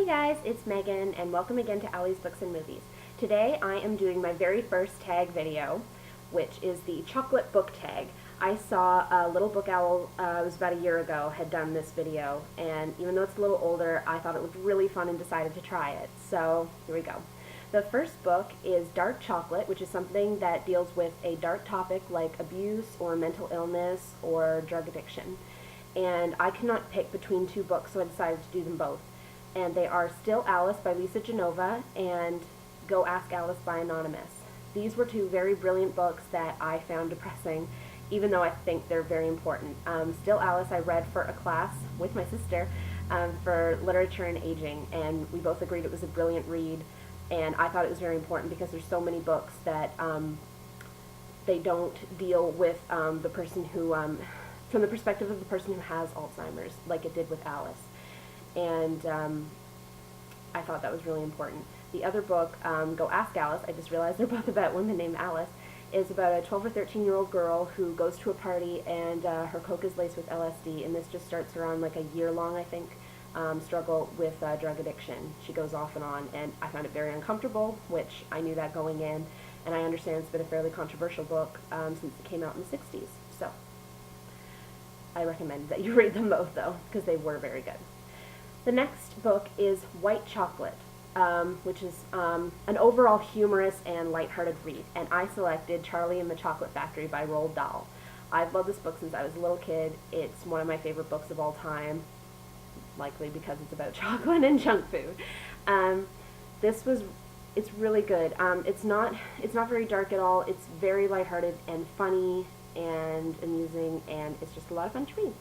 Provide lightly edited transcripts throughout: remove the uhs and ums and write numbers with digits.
guys, it's Megan and welcome again to Allie's Books and Movies. Today I am doing my very first tag video, which is the chocolate book tag. I saw a Little Book Owl, it was about a year ago, had done this video, and even though it's a little older, I thought it was really fun and decided to try it. So here we go. The first book is Dark Chocolate, which is something that deals with a dark topic like abuse or mental illness or drug addiction. And I could not pick between two books, so I decided to do them both. And they are Still Alice by Lisa Genova and Go Ask Alice by Anonymous. These were two very brilliant books that I found depressing, even though I think they're very important. Still Alice I read for a class with my sister for literature and aging, and we both agreed it was a brilliant read, and I thought it was very important because there's so many books that they don't deal with the person who, from the perspective of the person who has Alzheimer's, like it did with Alice. And I thought that was really important. The other book, Go Ask Alice, I just realized they're both about women named Alice, is about a 12 or 13-year-old girl who goes to a party and her Coke is laced with LSD, and this just starts her on like a year-long, I think, struggle with drug addiction. She goes off and on, and I found it very uncomfortable, which I knew that going in, and I understand it's been a fairly controversial book since it came out in the 60s. So I recommend that you read them both, though, because they were very good. The next book is White Chocolate, which is an overall humorous and lighthearted read, and I selected Charlie and the Chocolate Factory by Roald Dahl. I've loved this book since I was a little kid. It's one of my favorite books of all time, likely because it's about chocolate and junk food. It's really good. It's not very dark at all. It's very lighthearted and funny and amusing, and it's just a lot of fun to read.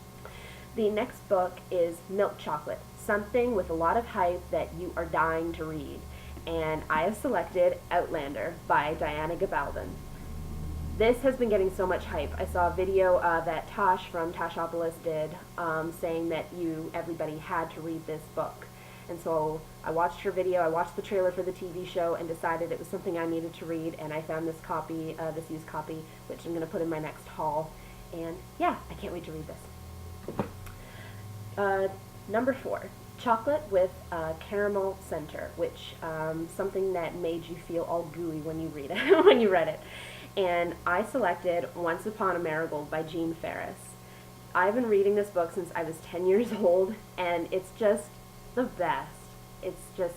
The next book is Milk Chocolate, something with a lot of hype that you are dying to read, and I have selected Outlander by Diana Gabaldon. This has been getting so much hype. I saw a video that Tosh from Tashopolis did saying that everybody had to read this book. And so I watched her video, I watched the trailer for the TV show, and decided it was something I needed to read, and I found this copy, this used copy, which I'm going to put in my next haul. And yeah, I can't wait to read this. Number 4, Chocolate with Caramel Center, which something that made you feel all gooey when you read it, when you read it. And I selected Once Upon a Marigold by Jean Ferris. I've been reading this book since I was 10 years old, and it's just the best. It's just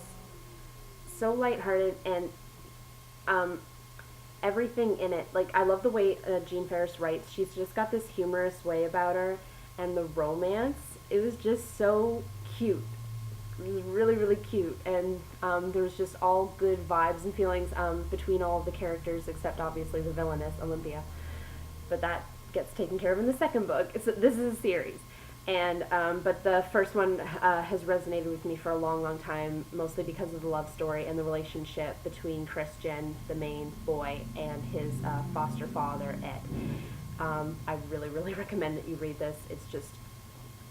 so lighthearted, and everything in it. Like, I love the way Jean Ferris writes. She's just got this humorous way about her, and the romance. It was just so cute. It was really, really cute, and there was just all good vibes and feelings between all of the characters, except obviously the villainess, Olympia. But that gets taken care of in the second book. This is a series, and but the first one has resonated with me for a long, long time, mostly because of the love story and the relationship between Christian, the main boy, and his foster father, Ed. I really, really recommend that you read this. It's just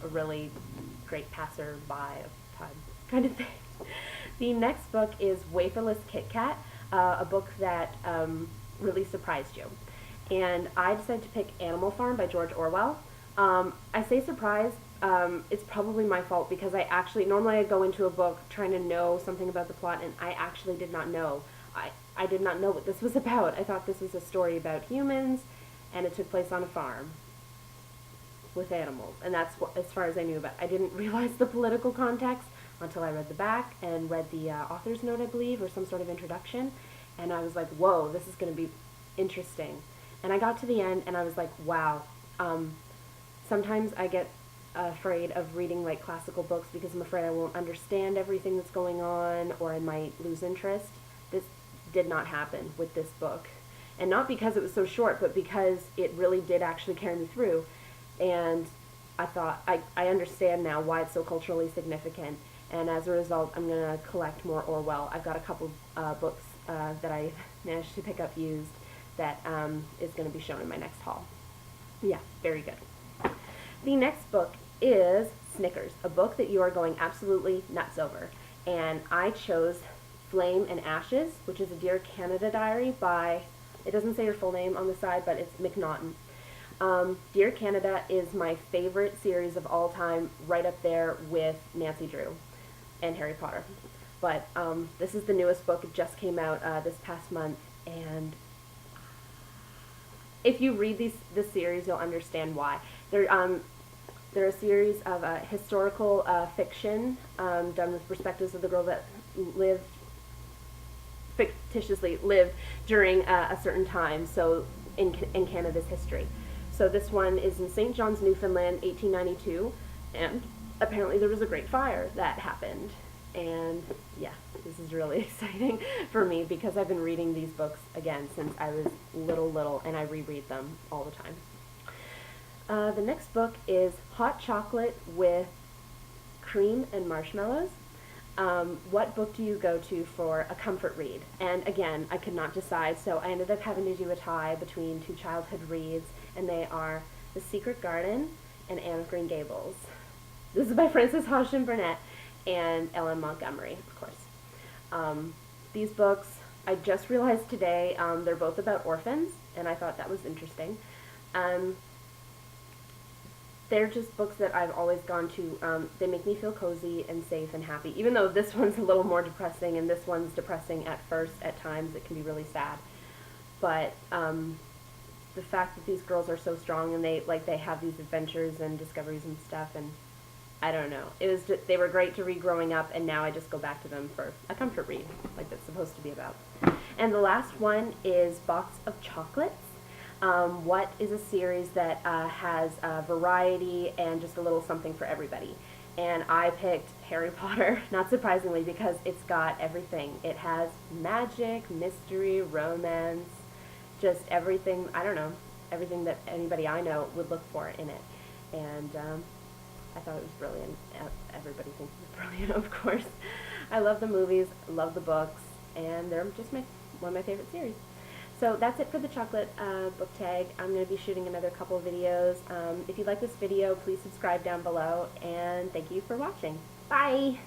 a really great passerby of time kind of thing. The next book is Waferless Kit Kat, a book that really surprised you. And I decided to pick Animal Farm by George Orwell. I say surprise, it's probably my fault because normally I go into a book trying to know something about the plot, and I actually did not know. I did not know what this was about. I thought this was a story about humans, and it took place on a farm with animals, and that's as far as I knew about it. I didn't realize the political context until I read the back and read the author's note, I believe, or some sort of introduction, and I was like, whoa, this is going to be interesting. And I got to the end, and I was like, wow. Sometimes I get afraid of reading like classical books because I'm afraid I won't understand everything that's going on, or I might lose interest. This did not happen with this book, and not because it was so short, but because it really did actually carry me through. And I thought, I understand now why it's so culturally significant, and as a result, I'm going to collect more Orwell. I've got a couple books that I managed to pick up used that is going to be shown in my next haul. Yeah, very good. The next book is Snickers, a book that you are going absolutely nuts over, and I chose Flame and Ashes, which is a Dear Canada diary by, it doesn't say her full name on the side, but it's McNaughton. Dear Canada is my favorite series of all time, right up there with Nancy Drew. and Harry Potter. But this is the newest book. It just came out this past month, and if you read this series, you'll understand why. They're a series of historical fiction done with perspectives of the girl that fictitiously lived during a certain time, so in Canada's history. So this one is in St. John's, Newfoundland, 1892, and apparently there was a great fire that happened. And yeah, this is really exciting for me because I've been reading these books again since I was little, and I reread them all the time. The next book is Hot Chocolate with Cream and Marshmallows. What book do you go to for a comfort read? And again, I could not decide, so I ended up having to do a tie between two childhood reads, and they are The Secret Garden and Anne of Green Gables. This is by Frances Hodgson Burnett and Ellen Montgomery, of course. These books, I just realized today, they're both about orphans, and I thought that was interesting. They're just books that I've always gone to. They make me feel cozy and safe and happy, even though this one's a little more depressing, and this one's depressing at first. At times it can be really sad. But the fact that these girls are so strong, and they have these adventures and discoveries and stuff, and I don't know. They were great to read growing up, and now I just go back to them for a comfort read, like that's supposed to be about. And the last one is Box of Chocolates. What is a series that has variety and just a little something for everybody. And I picked Harry Potter, not surprisingly, because it's got everything. It has magic, mystery, romance, just everything, I don't know, everything that anybody I know would look for in it. And I thought it was brilliant. Everybody thinks it's brilliant, of course. I love the movies, love the books, and they're just one of my favorite series. So that's it for the chocolate book tag. I'm going to be shooting another couple of videos. If you like this video, please subscribe down below, and thank you for watching. Bye!